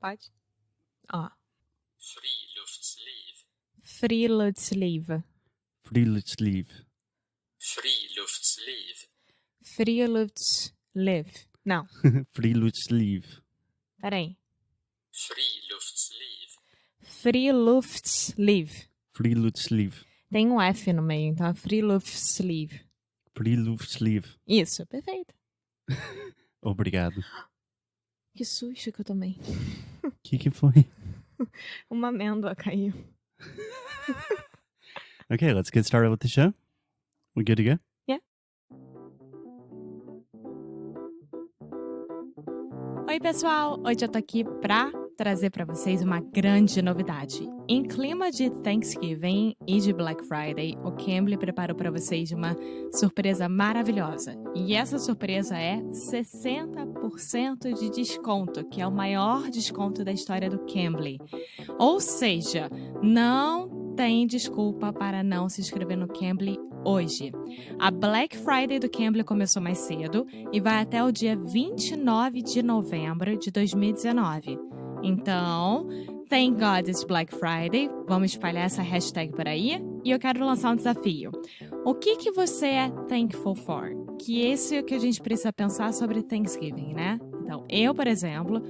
Pode? Ó. Friluftsliv. Friluftsliv. Friluftsliv. Friluftsliv. Friluftsliv. Não, Friluftsliv. peraí. Friluftsliv. Friluftsliv. Friluftsliv. Tem um F no meio, então é Friluftsliv. Friluftsliv. Isso, perfeito. Obrigado. Que susto que eu tomei. Que foi? Uma amêndoa caiu. Okay, let's get started with the show. We good to go? Yeah. Oi, pessoal! Hoje eu tô aqui pra trazer pra vocês uma grande novidade. Em clima de Thanksgiving e de Black Friday, o Cambly preparou pra vocês uma surpresa maravilhosa. E essa surpresa é 60% de desconto, que é o maior desconto da história do Cambly. Ou seja, não tem desculpa para não se inscrever no Cambly hoje. A Black Friday do Cambly começou mais cedo e vai até o dia 29 de novembro de 2019. Então, thank God it's Black Friday. Vamos espalhar essa hashtag por aí. E eu quero lançar um desafio. O que você é thankful for? Que esse é o que a gente precisa pensar sobre Thanksgiving, né? Então, eu, por exemplo,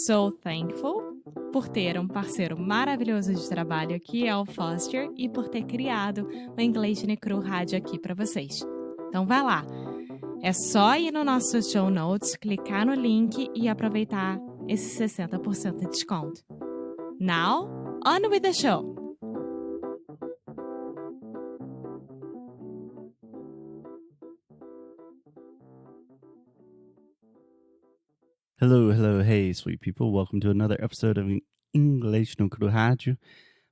sou thankful por ter um parceiro maravilhoso de trabalho que é o Foster e por ter criado o Inglês no Cru Rádio aqui para vocês. Então, vai lá. É só ir no nosso show notes, clicar no link e aproveitar esse 60% de desconto. Now, on with the show! Hello, hello, hey, sweet people. Welcome to another episode of English no Cru Rádio.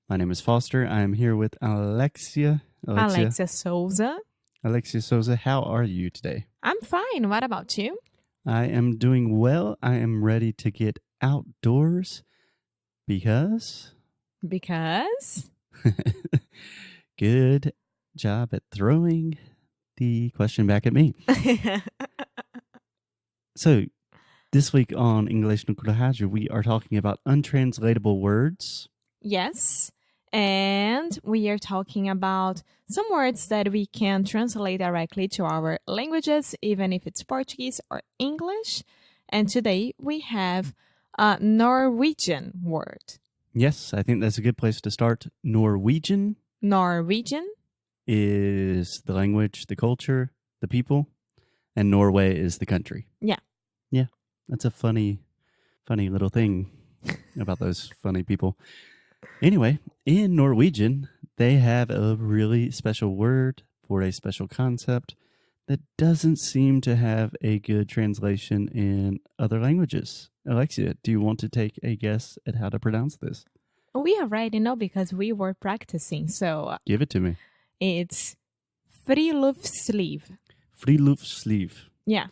My name is Foster. I am here with Alexia. Alexia Souza. Alexia Souza, how are you today? I'm fine. What about you? I am doing well. I am ready to get outdoors because... Because? Good job at throwing the question back at me. So, this week on English no Cru Rádio, we are talking about untranslatable words. Yes. And we are talking about some words that we can translate directly to our languages, even if it's Portuguese or English. And today we have a Norwegian word. Yes, I think that's a good place to start. Norwegian. Norwegian. Is the language, the culture, the people, and Norway is the country. Yeah. Yeah, that's a funny little thing about those funny people. Anyway, in Norwegian, they have a really special word for a special concept that doesn't seem to have a good translation in other languages. Alexia, do you want to take a guess at how to pronounce this? We already know because we were practicing, so... Give it to me. It's Friluftsliv. Friluftsliv. Yeah.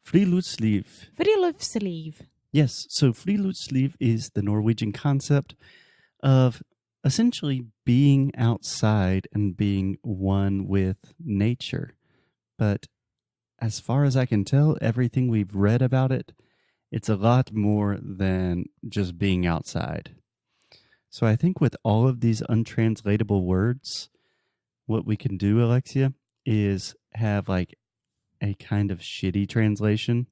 Friluftsliv. Friluftsliv. Yes, so Friluftsliv is the Norwegian concept of essentially being outside and being one with nature. But as far as I can tell, everything we've read about it, it's a lot more than just being outside. So I think with all of these untranslatable words, what we can do, Alexia, is have like a kind of shitty translation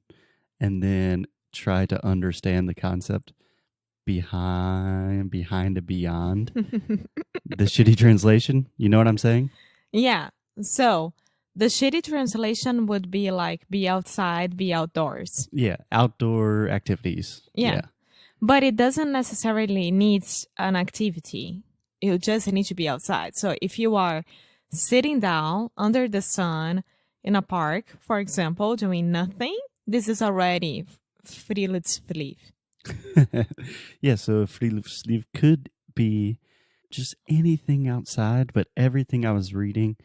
and then try to understand the concept behind a beyond the shitty translation. You know what I'm saying? Yeah. So the shitty translation would be like be outside, be outdoors. Yeah. Outdoor activities. Yeah. But it doesn't necessarily need an activity. You just need to be outside. So if you are sitting down under the sun in a park, for example, doing nothing, this is already Friluftsliv. Yeah, so Friluftsliv could be just anything outside, but everything I was reading,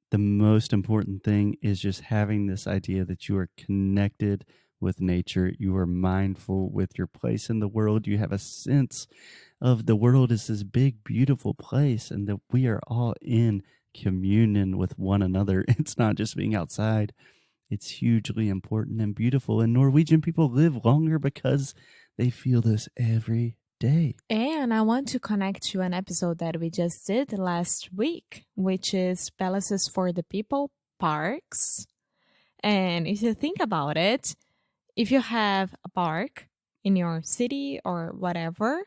the most important thing is just having this idea that you are connected with nature. You are mindful with your place in the world. You have a sense of the world is this big, beautiful place and that we are all in communion with one another. It's not just being outside. It's hugely important and beautiful. And Norwegian people live longer because they feel this every day. And I want to connect to an episode that we just did last week, which is Palaces for the People, Parks. And if you think about it, if you have a park in your city or whatever,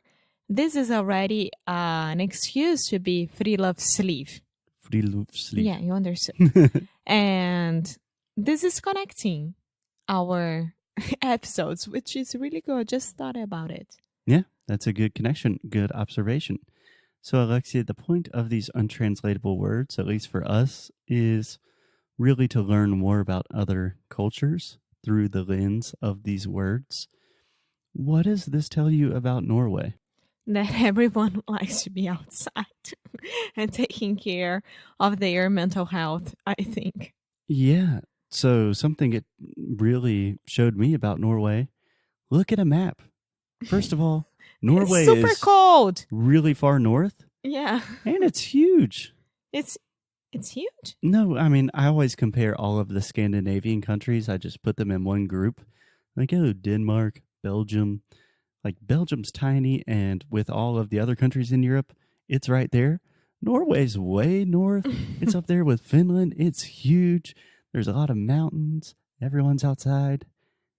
this is already an excuse to be Friluftsliv. Friluftsliv. Yeah, you understood. And this is connecting our episodes, which is really good. Just thought about it. Yeah, that's a good connection. Good observation. So, Alexia, the point of these untranslatable words, at least for us, is really to learn more about other cultures through the lens of these words. What does this tell you about Norway? That everyone likes to be outside and taking care of their mental health, I think. Yeah. So something it really showed me about Norway, look at a map. First of all, Norway it's super cold. Really far north. Yeah. And it's huge. It's huge? No, I mean, I always compare all of the Scandinavian countries. I just put them in one group. Like, oh, Denmark, Belgium. Like, Belgium's tiny, and with all of the other countries in Europe, it's right there. Norway's way north. It's up there with Finland. It's huge. There's a lot of mountains. Everyone's outside.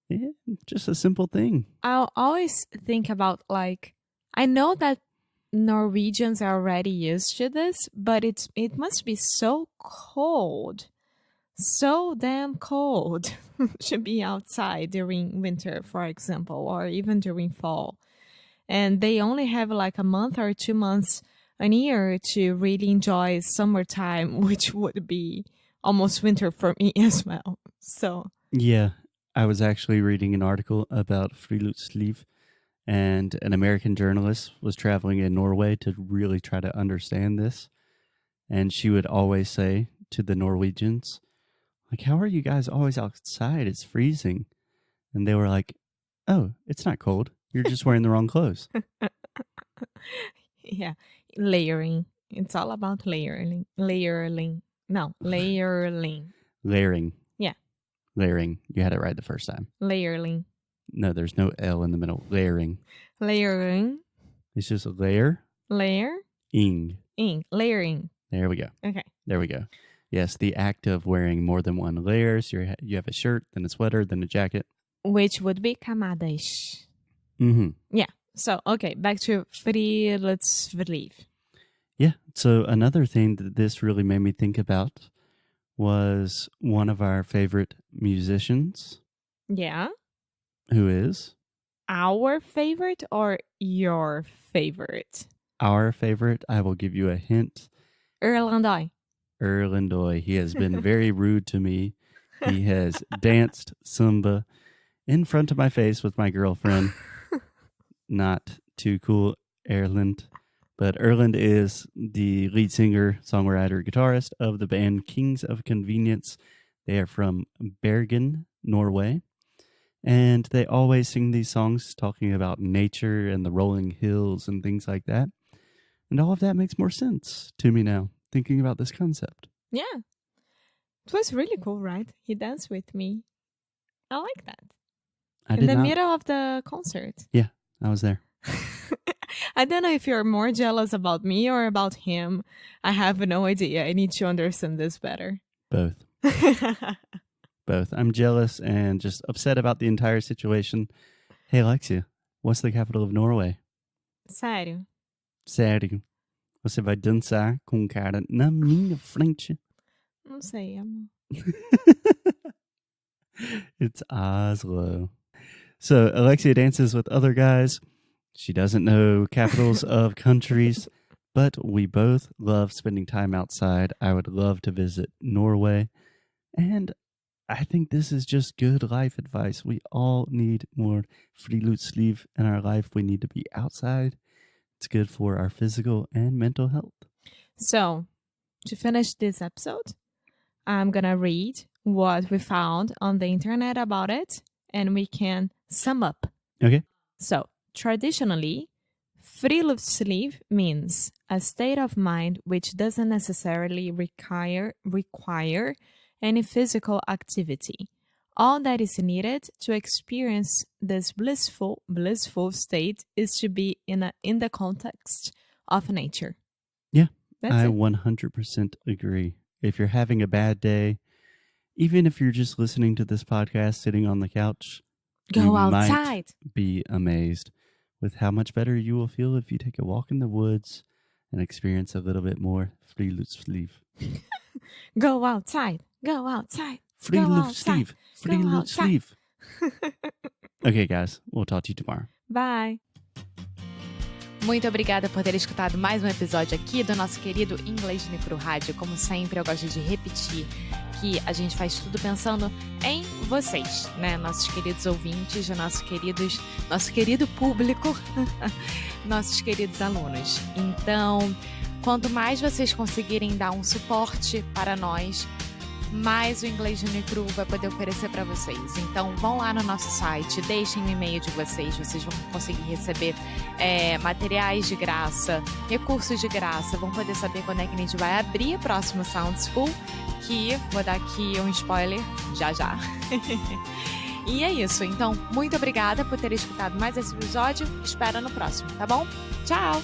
Yeah, just a simple thing. I'll always think about, like, I know that Norwegians are already used to this, but it must be so cold. So damn cold to be outside during winter, for example, or even during fall. And they only have like a month or 2 months a year to really enjoy summertime, which would be almost winter for me as well. So yeah, I was actually reading an article about Friluftsliv, and an American journalist was traveling in Norway to really try to understand this. And she would always say to the Norwegians, like, how are you guys always outside? It's freezing. And they were like, oh, it's not cold. You're just wearing the wrong clothes. Yeah, layering. It's all about layering. Layering. Layering. Yeah. Layering. You had it right the first time. Layering. No, there's no L in the middle. Layering. Layering. It's just a layer. Layer. Ing. Layering. There we go. Okay. There we go. Yes, the act of wearing more than one layer. So you have a shirt, then a sweater, then a jacket. Which would be camadas. Mm-hmm. Yeah. So, okay, back to Friluftsliv. Yeah. So another thing that this really made me think about was one of our favorite musicians. Yeah. Who is? Our favorite or your favorite? Our favorite. I will give you a hint. Erlendoy. He has been very rude to me. He has danced Zumba in front of my face with my girlfriend. Not too cool, Erlend. But Erlend is the lead singer, songwriter, guitarist of the band Kings of Convenience. They are from Bergen, Norway. And they always sing these songs talking about nature and the rolling hills and things like that. And all of that makes more sense to me now, thinking about this concept. Yeah. It was really cool, right? He danced with me. I like that. In the middle of the concert. Yeah, I was there. I don't know if you're more jealous about me or about him. I have no idea. I need to understand this better. Both. Both. I'm jealous and just upset about the entire situation. Hey, Alexia, what's the capital of Norway? Sério. Sério. Você vai dançar com cara na minha frente? Não sei, amor. It's Oslo. So Alexia dances with other guys. She doesn't know capitals of countries, but we both love spending time outside. I would love to visit Norway. And I think this is just good life advice. We all need more Friluftsliv in our life. We need to be outside. It's good for our physical and mental health. So, to finish this episode, I'm going to read what we found on the internet about it, and we can sum up. Okay. So, traditionally, Friluftsliv means a state of mind which doesn't necessarily require any physical activity, All that is needed to experience this blissful state is to be in the context of nature. Yeah, That's I it. 100% agree. If you're having a bad day, even if you're just listening to this podcast sitting on the couch, Go you outside. might be amazed with how much better you will feel if you take a walk in the woods and experience a little bit more Friluftsliv. Go outside. Go outside. Friluftsliv. Friluftsliv. Okay, guys, we'll talk to you tomorrow. Bye. Muito obrigada por ter escutado mais um episódio aqui do nosso querido Inglês no Cru Rádio. Como sempre, eu gosto de repetir que a gente faz tudo pensando em vocês, né? Nossos queridos ouvintes, nosso querido público, nossos queridos alunos. Então, quanto mais vocês conseguirem dar um suporte para nós, mais o Inglês no Cru vai poder oferecer para vocês. Então, vão lá no nosso site, deixem o e-mail de vocês vão conseguir receber materiais de graça, recursos de graça, vão poder saber quando é que a gente vai abrir o próximo Sound School, que vou dar aqui um spoiler já. E é isso. Então, muito obrigada por ter escutado mais esse episódio. Espero no próximo, tá bom? Tchau!